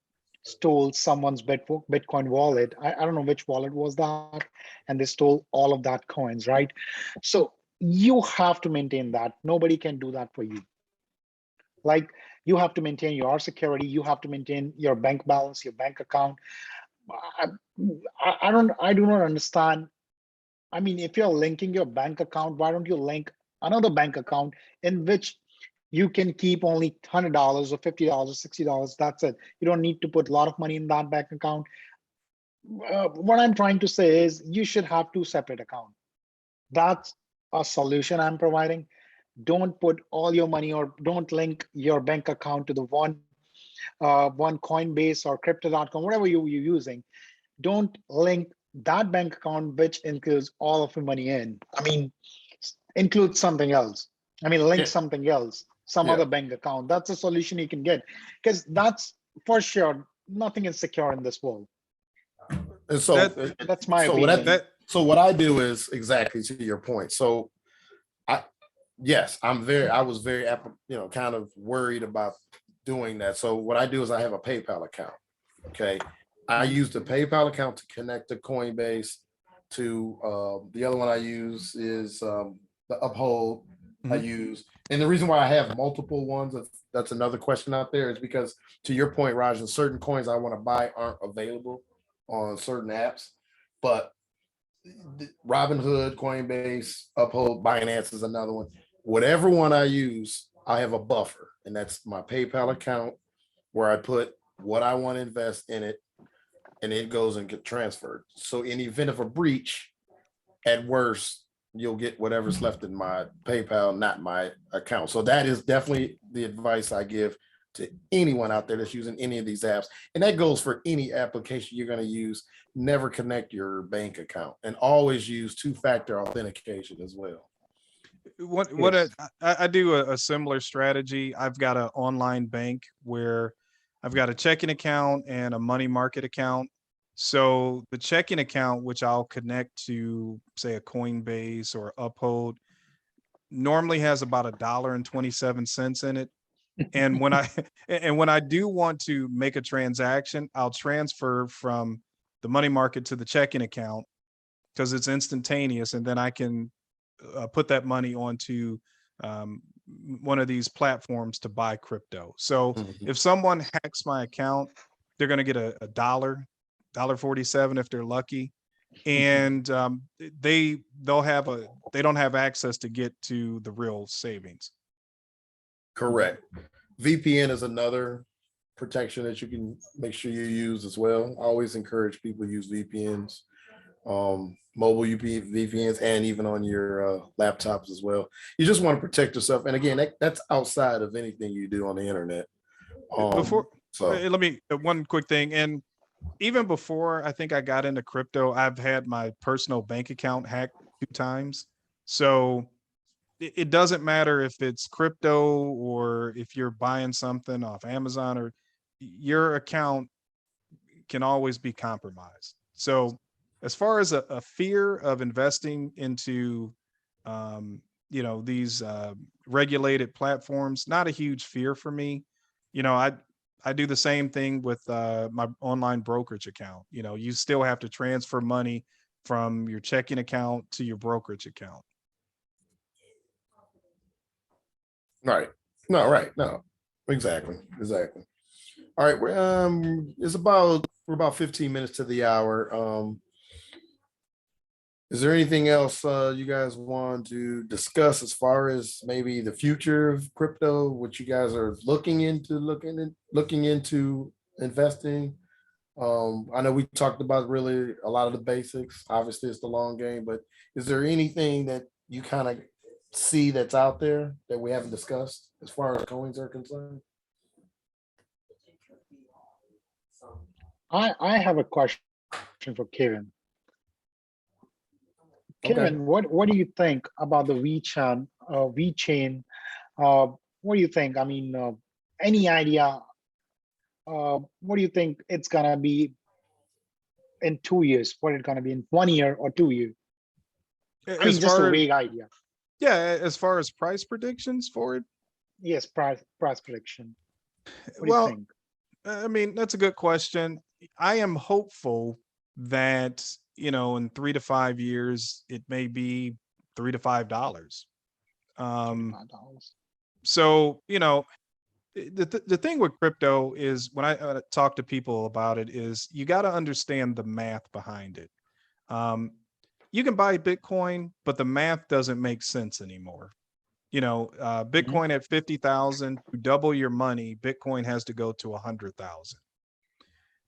[SPEAKER 3] stole someone's Bitcoin wallet. I don't know which wallet was that, and they stole all of that coins, right? So you have to maintain that. Nobody can do that for you. Like, you have to maintain your security. You have to maintain your bank balance, your bank account. I do not understand. I mean, if you're linking your bank account, why don't you link another bank account in which you can keep only $100 or $50, $60? That's it. You don't need to put a lot of money in that bank account. What I'm trying to say is you should have two separate accounts. That's a solution I'm providing. Don't put all your money, or don't link your bank account to the one Coinbase or crypto.com, whatever you're using. Don't link that bank account, which includes all of your money in. I mean, include something else. I mean, link something else, some other bank account. That's a solution you can get, because that's for sure, nothing is secure in this world.
[SPEAKER 1] And so
[SPEAKER 3] that's my opinion.
[SPEAKER 1] So what I do is exactly to your point. So I was very, kind of worried about doing that. So what I do is I have a PayPal account. Okay. I use the PayPal account to connect to Coinbase. To the other one I use is the Uphold. I use, and the reason why I have multiple ones, that's another question out there, is because, to your point, Rajan, certain coins I want to buy aren't available on certain apps, but Robinhood, Coinbase, Uphold, Binance is another one. Whatever one I use, I have a buffer, and that's my PayPal account where I put what I want to invest in it, and it goes and get transferred. So in the event of a breach, at worst, you'll get whatever's left in my PayPal, not my account. So that is definitely the advice I give to anyone out there that's using any of these apps. And that goes for any application you're going to use. Never connect your bank account, and always use two-factor authentication as well.
[SPEAKER 2] I do a similar strategy. I've got an online bank where I've got a checking account and a money market account. So the checking account, which I'll connect to, say, a Coinbase or Uphold, normally has about $1.27 in it. And when I do want to make a transaction, I'll transfer from the money market to the checking account because it's instantaneous, and then I can put that money onto one of these platforms to buy crypto. So if someone hacks my account, they're going to get a $1.47 if they're lucky, and they don't have access to get to the real savings.
[SPEAKER 1] Correct. VPN is another protection that you can make sure you use as well. I always encourage people to use VPNs, mobile VPNs, and even on your laptops as well. You just want to protect yourself. And again, that's outside of anything you do on the internet.
[SPEAKER 2] Let me one quick thing. And even before I think I got into crypto, I've had my personal bank account hacked 2 times. So it doesn't matter if it's crypto or if you're buying something off Amazon, or your account can always be compromised. So as far as a fear of investing into, these regulated platforms, not a huge fear for me. I do the same thing with my online brokerage account. You still have to transfer money from your checking account to your brokerage account.
[SPEAKER 1] Right. No, right. No, exactly. Exactly. All right. We're about 15 minutes to the hour. Is there anything else you guys want to discuss as far as maybe the future of crypto, what you guys are looking into investing? I know we talked about really a lot of the basics. Obviously, it's the long game, but is there anything that you kind of see that's out there that we haven't discussed as far as coins are concerned?
[SPEAKER 3] I have a question for Kevin.
[SPEAKER 1] Okay.
[SPEAKER 3] Kevin, what do you think about the VeChain? What do you think? I mean, any idea? What do you think it's gonna be in 2 years? What it's gonna be in 1 year or 2 years? I mean, just a vague idea.
[SPEAKER 2] Yeah, as far as price predictions for it.
[SPEAKER 3] Yes, price prediction. What do you
[SPEAKER 2] Well,
[SPEAKER 3] think?
[SPEAKER 2] I mean, that's a good question. I am hopeful that, in 3 to 5 years, it may be $3 to $5.
[SPEAKER 3] $5.
[SPEAKER 2] So, the thing with crypto is, when I talk to people about it, is you got to understand the math behind it. You can buy Bitcoin, but the math doesn't make sense anymore. Bitcoin at 50,000, to double your money, Bitcoin has to go to 100,000.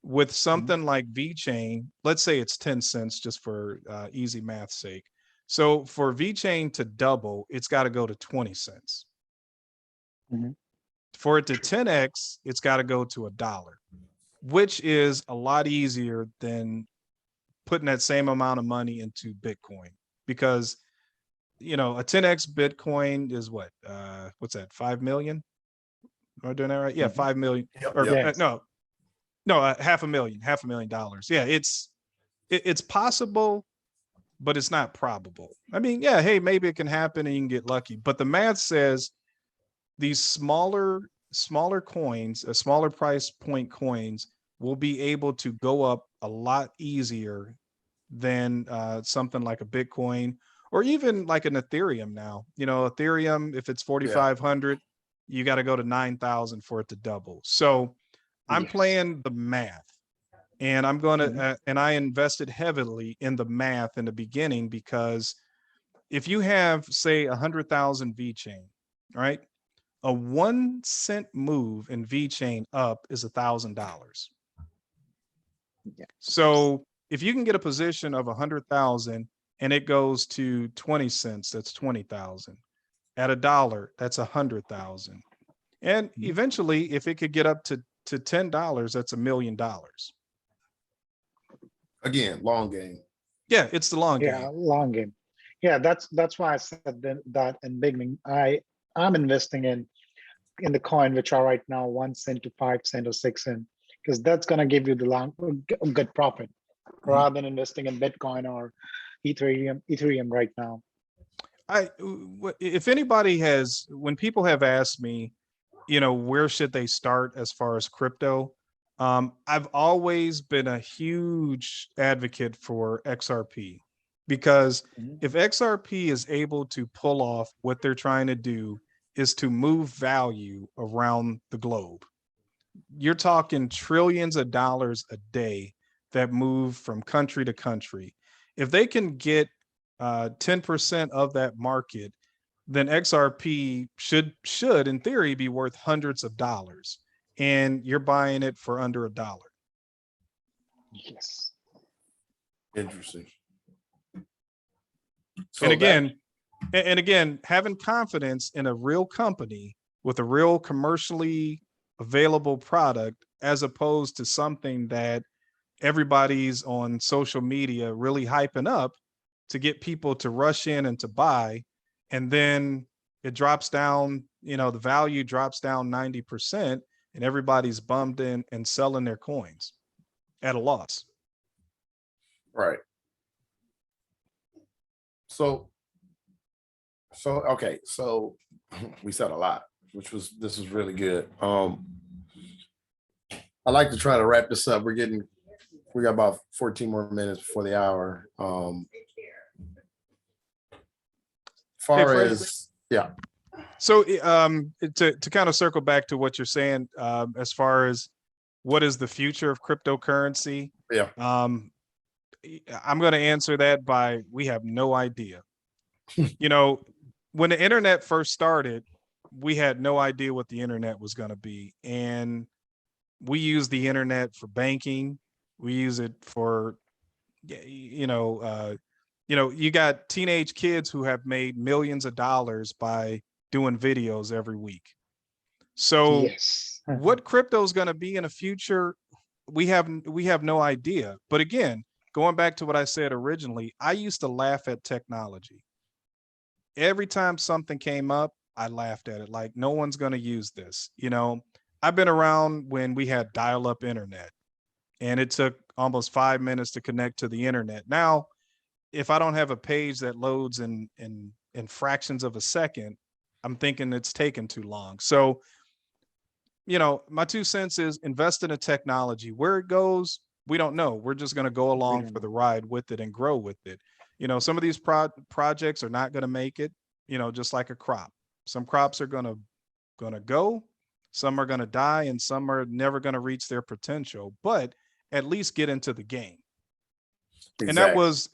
[SPEAKER 2] With something like VeChain, let's say it's 10 cents just for easy math's sake. So for VeChain to double, it's got to go to 20 cents. For it to 10x, it's got to go to $1, which is a lot easier than putting that same amount of money into Bitcoin, because a 10x Bitcoin is what's that, 5 million? Am I doing that right? Yeah, 5 million. Or
[SPEAKER 3] Yes.
[SPEAKER 2] no, $500,000. Yeah, it's possible, but it's not probable. I mean, yeah, hey, maybe it can happen and you can get lucky, but the math says these smaller coins, smaller price point coins, will be able to go up a lot easier than something like a Bitcoin, or even like an Ethereum now. Ethereum, if it's 4,500, you got to go to 9,000 for it to double. So I'm playing the math, and I'm going to, and I invested heavily in the math in the beginning, because if you have, say, 100,000 VeChain, right? A 1 cent move in VeChain up is $1,000. So if you can get a position of 100,000 and it goes to 20 cents, that's 20,000. At $1, that's 100,000. And eventually, if it could get up to $10, that's $1 million.
[SPEAKER 1] Again, long game.
[SPEAKER 2] Yeah, it's the long game.
[SPEAKER 3] Yeah, long game. Yeah, that's why I said that in beginning. I'm investing in the coin, which are right now 1 cent to 5 cent or 6 cent, because that's gonna give you the good profit, rather than investing in Bitcoin or Ethereum right now.
[SPEAKER 2] If anybody has, when people have asked me, where should they start as far as crypto? I've always been a huge advocate for XRP, because if XRP is able to pull off what they're trying to do, is to move value around the globe. You're talking trillions of dollars a day that move from country to country. If they can get 10% of that market, then XRP should in theory be worth hundreds of dollars, and you're buying it for under $1.
[SPEAKER 3] Yes.
[SPEAKER 1] Interesting.
[SPEAKER 2] And again, having confidence in a real company with a real commercially available product, as opposed to something that everybody's on social media really hyping up to get people to rush in and to buy. And then it drops down, the value drops down 90% and everybody's bummed in and selling their coins at a loss.
[SPEAKER 1] Right. So okay, so we said a lot, this was really good. I like to try to wrap this up. We got about 14 more minutes before the hour. Far
[SPEAKER 2] Fred.
[SPEAKER 1] as yeah.
[SPEAKER 2] So to kind of circle back to what you're saying, as far as what is the future of cryptocurrency?
[SPEAKER 1] Yeah.
[SPEAKER 2] I'm going to answer that by we have no idea. When the internet first started, we had no idea what the internet was going to be. And we use the internet for banking. We use it for, you got teenage kids who have made millions of dollars by doing videos every week. So
[SPEAKER 3] Yes.
[SPEAKER 2] what crypto is going to be in the future, we have no idea. But again, going back to what I said originally, I used to laugh at technology. Every time something came up, I laughed at it like no one's going to use this. I've been around when we had dial-up internet and it took almost 5 minutes to connect to the internet. Now, if I don't have a page that loads in fractions of a second, I'm thinking it's taken too long. So, my 2 cents is invest in a technology. Where it goes, we don't know. We're just going to go along for the ride with it and grow with it. Some of these projects are not going to make it, just like a crop. Some crops are going to go, some are going to die, and some are never going to reach their potential, but at least get into the game. Exactly.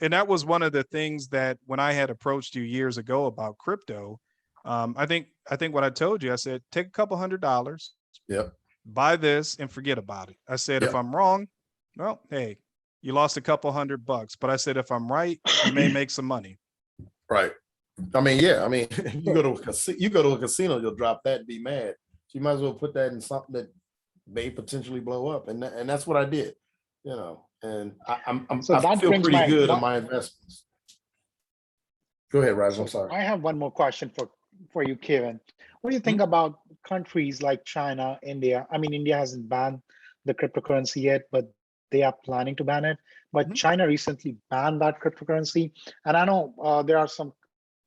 [SPEAKER 2] And that was one of the things that when I had approached you years ago about crypto, I think what I told you, I said, take a couple $100,
[SPEAKER 1] yep,
[SPEAKER 2] buy this and forget about it. I said, if I'm wrong, well, hey, you lost a couple $100, but I said, if I'm right, you may make some money.
[SPEAKER 1] Right. I mean, yeah. I mean, you go to a casino, you'll drop that and be mad. So you might as well put that in something that may potentially blow up, and that's what I did. And I feel pretty good on my investments. Go ahead, Raj. I'm sorry.
[SPEAKER 3] I have one more question for you, Kevin. What do you think about countries like China, India? I mean, India hasn't banned the cryptocurrency yet, but they are planning to ban it. But China recently banned that cryptocurrency. And I know there are some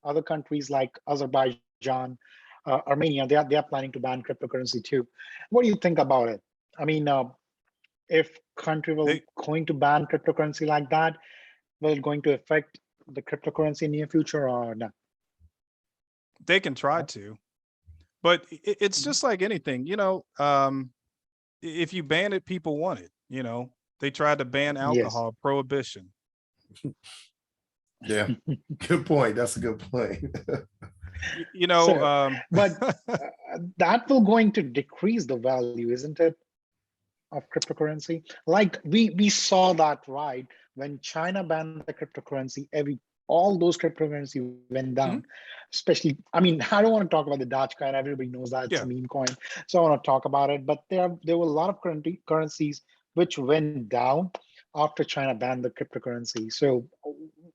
[SPEAKER 3] other countries like Azerbaijan, Armenia, they are planning to ban cryptocurrency too. What do you think about it? I mean, if country will going to ban cryptocurrency like that, will it going to affect the cryptocurrency in the near future or not?
[SPEAKER 2] They can try to, but it's just like anything, if you ban it, people want it. They tried to ban alcohol, prohibition.
[SPEAKER 1] Yeah, good point. That's a good point.
[SPEAKER 3] But that will going to decrease the value, isn't it, of cryptocurrency? Like we saw that, right? When China banned the cryptocurrency, all those cryptocurrency went down. Especially, I mean, I don't want to talk about the Dogecoin. Everybody knows that it's a meme coin, so I want to talk about it. But there were a lot of currencies which went down after China banned the cryptocurrency. So,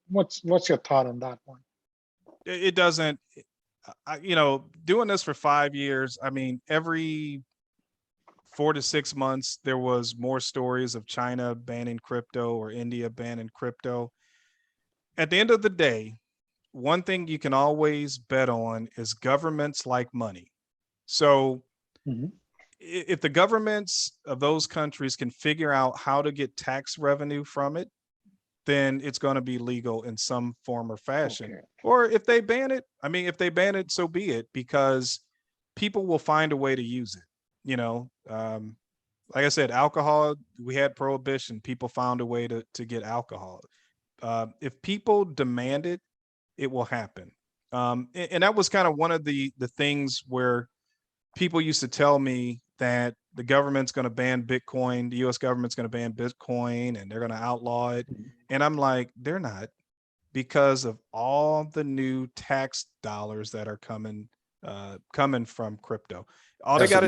[SPEAKER 3] what's your thought on that one?
[SPEAKER 2] It doesn't. Doing this for 5 years, I mean, every 4 to 6 months, there was more stories of China banning crypto or India banning crypto. At the end of the day, one thing you can always bet on is governments like money. So if the governments of those countries can figure out how to get tax revenue from it, then it's going to be legal in some form or fashion. Okay. Or if they ban it, so be it, because people will find a way to use it. Like I said, alcohol, we had prohibition. People found a way to get alcohol. If people demand it, it will happen. And that was kind of one of the things where people used to tell me that the government's going to ban Bitcoin, the US government's going to ban Bitcoin, and they're going to outlaw it. And I'm like, they're not, because of all the new tax dollars that are coming from crypto. All they got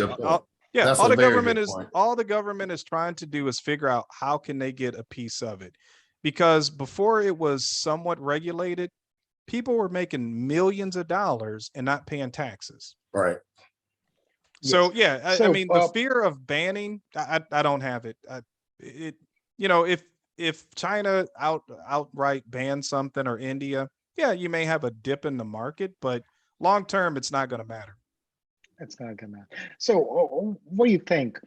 [SPEAKER 2] Yeah,
[SPEAKER 1] That's
[SPEAKER 2] all
[SPEAKER 1] a
[SPEAKER 2] the
[SPEAKER 1] very
[SPEAKER 2] government
[SPEAKER 1] good
[SPEAKER 2] is
[SPEAKER 1] point.
[SPEAKER 2] all the government is trying to do is figure out how can they get a piece of it. Because before it was somewhat regulated, people were making millions of dollars and not paying taxes.
[SPEAKER 1] Right.
[SPEAKER 2] So
[SPEAKER 3] Yes.
[SPEAKER 2] yeah, I
[SPEAKER 3] So,
[SPEAKER 2] mean the fear of banning, I don't have it. It you know, if China outright bans something or India, yeah, you may have a dip in the market, but long term, it's not going to matter.
[SPEAKER 3] it's not gonna. So, what do you think?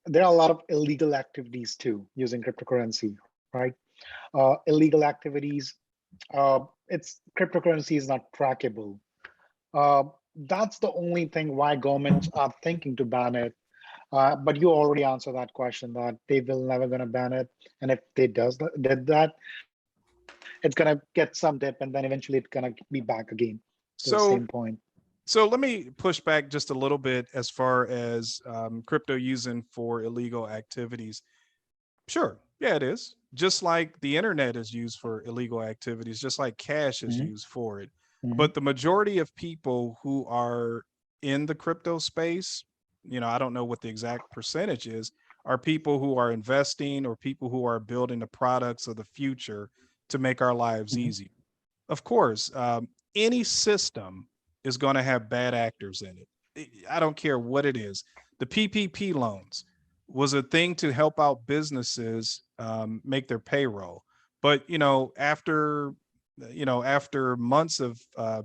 [SPEAKER 3] There are a lot of illegal activities too using cryptocurrency, right? Illegal activities. It's cryptocurrency is not trackable. Uh, that's the only thing why governments are thinking to ban it. But you already answered that question that they will never gonna ban it, and if they did that, it's gonna get some dip, and then eventually it's gonna be back again to the
[SPEAKER 2] So
[SPEAKER 3] same point.
[SPEAKER 2] So let me push back just a little bit as far as crypto using for illegal activities. Sure, yeah, it is. Just like the internet is used for illegal activities, just like cash is
[SPEAKER 3] Mhm,
[SPEAKER 2] used for it.
[SPEAKER 3] mhm,
[SPEAKER 2] But the majority of people who are in the crypto space, I don't know what the exact percentage is, are people who are investing or people who are building the products of the future to make our lives
[SPEAKER 3] mhm,
[SPEAKER 2] easy. Of course, any system is going to have bad actors in it. I don't care what it is. The PPP loans was a thing to help out businesses make their payroll. But after months of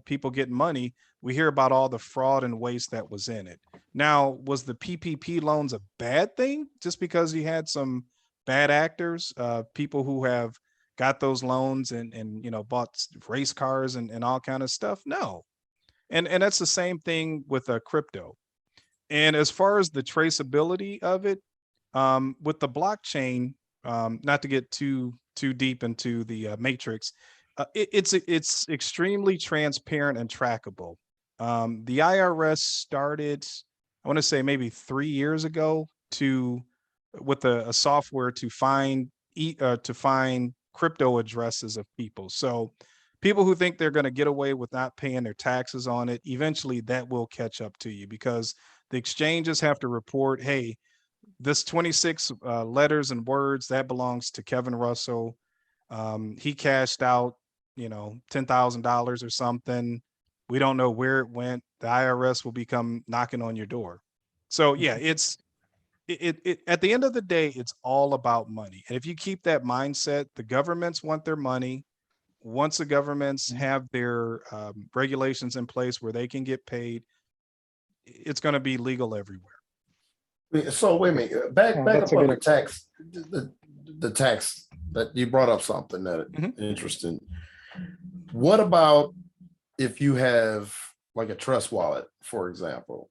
[SPEAKER 2] people getting money, we hear about all the fraud and waste that was in it. Now, was the PPP loans a bad thing just because you had some bad actors, people who have got those loans and bought race cars and all kind of stuff? No. And that's the same thing with crypto. And as far as the traceability of it, with the blockchain, not to get too deep into the matrix, it's extremely transparent and trackable. The IRS started, I want to say maybe 3 years ago, to with a software to find crypto addresses of people. So people who think they're going to get away with not paying their taxes on it, eventually that will catch up to you because the exchanges have to report, hey, this 26 letters and words that belongs to Kevin Russell. He cashed out, $10,000 or something. We don't know where it went. The IRS will become knocking on your door. So yeah,
[SPEAKER 3] mhm,
[SPEAKER 2] it at the end of the day, it's all about money. And if you keep that mindset, the governments want their money. Once the governments
[SPEAKER 3] mhm.
[SPEAKER 2] have their regulations in place where they can get paid, it's going to be legal everywhere.
[SPEAKER 1] So wait a minute, back
[SPEAKER 3] That's
[SPEAKER 1] up
[SPEAKER 3] a
[SPEAKER 1] on
[SPEAKER 3] good
[SPEAKER 1] the
[SPEAKER 3] example.
[SPEAKER 1] tax, the tax that you brought up something that
[SPEAKER 2] Mhm.
[SPEAKER 1] interesting. What about if you have like a trust wallet, for example?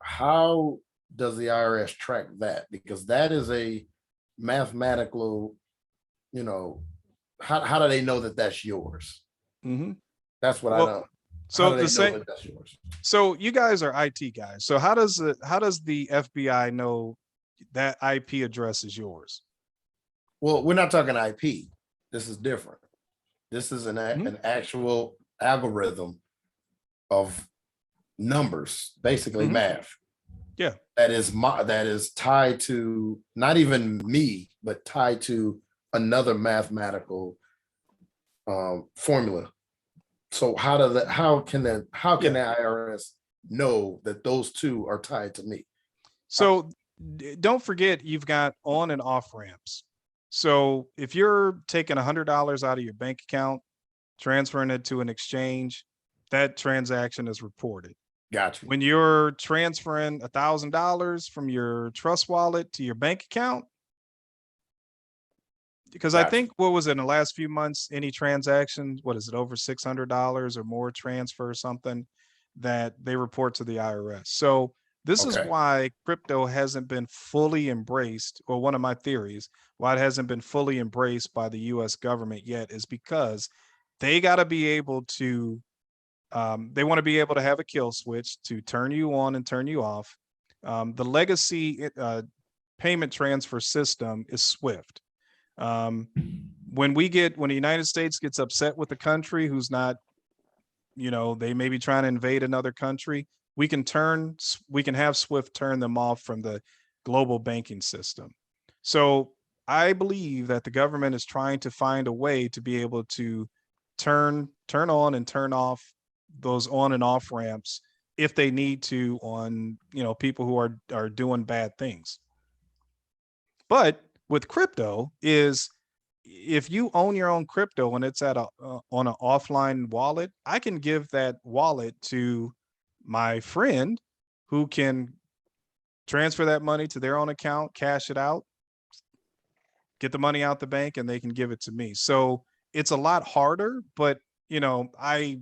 [SPEAKER 1] How does the IRS track that? Because that is a mathematical, you know, how do they know that that's yours?
[SPEAKER 2] Mhm.
[SPEAKER 1] That's what I
[SPEAKER 2] Well,
[SPEAKER 1] don't. How
[SPEAKER 2] so
[SPEAKER 1] do
[SPEAKER 2] the
[SPEAKER 1] they know
[SPEAKER 2] same.
[SPEAKER 1] that that's yours?
[SPEAKER 2] So you guys are IT guys. So how does the FBI know that IP address is yours?
[SPEAKER 1] Well, we're not talking IP. This is different. This is
[SPEAKER 2] Mhm.
[SPEAKER 1] an actual algorithm of numbers, basically
[SPEAKER 2] Mhm.
[SPEAKER 1] math.
[SPEAKER 2] Yeah.
[SPEAKER 1] That is tied to not even me, but tied to another mathematical formula. So how can
[SPEAKER 2] Yeah.
[SPEAKER 1] the IRS know that those two are tied to me?
[SPEAKER 2] So don't forget you've got on and off ramps. So if you're taking $100 out of your bank account, transferring it to an exchange, that transaction is reported.
[SPEAKER 1] Got you.
[SPEAKER 2] When you're transferring $1,000 from your trust wallet to your bank account, because I
[SPEAKER 1] Got you.
[SPEAKER 2] think what was it, in the last few months, any transactions, what is it, over $600 or more transfer or something that they report to the IRS. So this is
[SPEAKER 1] Okay.
[SPEAKER 2] why crypto hasn't been fully embraced, or one of my theories, why it hasn't been fully embraced by the US government yet is because they got to be able to, they want to be able to have a kill switch to turn you on and turn you off. The legacy payment transfer system is SWIFT. Um, when the United States gets upset with a country who's not, they may be trying to invade another country, we can have Swift turn them off from the global banking system. So I believe that the government is trying to find a way to be able to turn on and turn off those on and off ramps if they need to on, people who are doing bad things. But with crypto is, if you own your own crypto and it's at on an offline wallet, I can give that wallet to my friend who can transfer that money to their own account, cash it out, get the money out the bank, and they can give it to me. So it's a lot harder, but I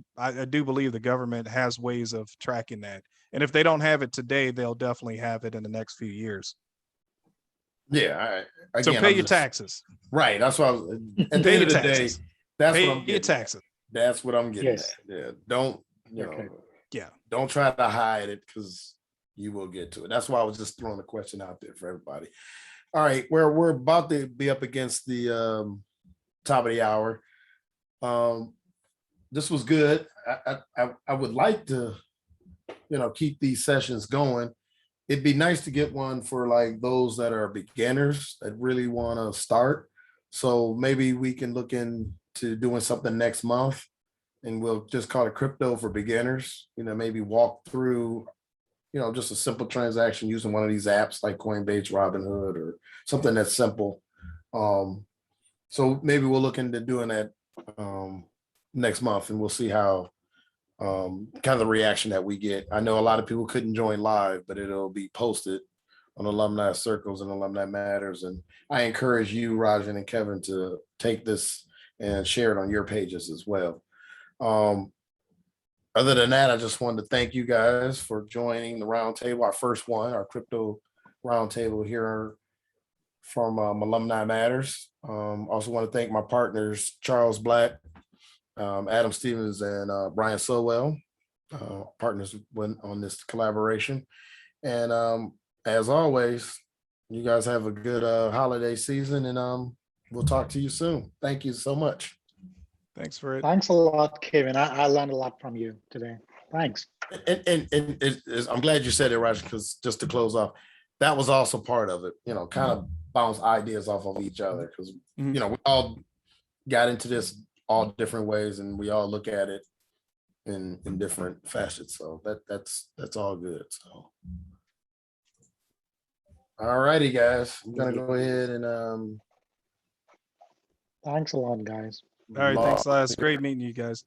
[SPEAKER 2] do believe the government has ways of tracking that. And if they don't have it today, they'll definitely have it in the next few years.
[SPEAKER 1] Yeah.
[SPEAKER 2] So
[SPEAKER 1] Again,
[SPEAKER 2] pay
[SPEAKER 1] I'm
[SPEAKER 2] your
[SPEAKER 1] just-
[SPEAKER 2] taxes.
[SPEAKER 1] Right. That's what I was, at the
[SPEAKER 2] Pay
[SPEAKER 1] end
[SPEAKER 2] your
[SPEAKER 1] of the day,
[SPEAKER 2] taxes.
[SPEAKER 1] that's
[SPEAKER 2] Pay
[SPEAKER 1] what I'm
[SPEAKER 2] your
[SPEAKER 1] getting.
[SPEAKER 2] taxes.
[SPEAKER 1] That's what I'm getting
[SPEAKER 3] Yes.
[SPEAKER 1] at. Yeah. Don't,
[SPEAKER 3] Okay.
[SPEAKER 2] Yeah.
[SPEAKER 1] don't try to hide it, because you will get to it. That's why I was just throwing the question out there for everybody. All right. We're about to be up against the top of the hour. This was good. I would like to, keep these sessions going. It'd be nice to get one for like those that are beginners that really want to start. So maybe we can look into doing something next month, and we'll just call it crypto for beginners. Maybe walk through, just a simple transaction using one of these apps like Coinbase, Robinhood, or something that's simple. So maybe we'll look into doing that next month, and we'll see how kind of the reaction that we get. I know a lot of people couldn't join live, but it'll be posted on Alumni Circles and Alumni Matters. And I encourage you, Rajan and Kevin, to take this and share it on your pages as well. Other than that, I just wanted to thank you guys for joining the roundtable, our first one, our crypto roundtable here from Alumni Matters. Also want to thank my partners, Charles Black, Adam Stevens, and Brian Sowell, partners on this collaboration. And as always, you guys have a good holiday season, and we'll talk to you soon. Thank you so much.
[SPEAKER 2] Thanks for it.
[SPEAKER 3] Thanks a lot, Kevin. I learned a lot from you today. Thanks.
[SPEAKER 1] And I'm glad you said it, Raj, because just to close off, that was also part of it, kind of bounce ideas off of each other, because, we all got into this all different ways, and we all look at it in different facets. So that's all good. So, all righty, guys, I'm gonna go ahead and
[SPEAKER 3] Thanks a lot, guys.
[SPEAKER 2] All right.
[SPEAKER 1] log-
[SPEAKER 2] Thanks, Les. Great meeting you guys.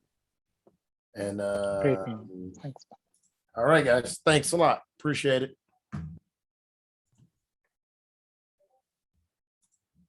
[SPEAKER 1] And
[SPEAKER 3] Great meeting. Thanks.
[SPEAKER 1] all right, guys, thanks a lot. Appreciate it.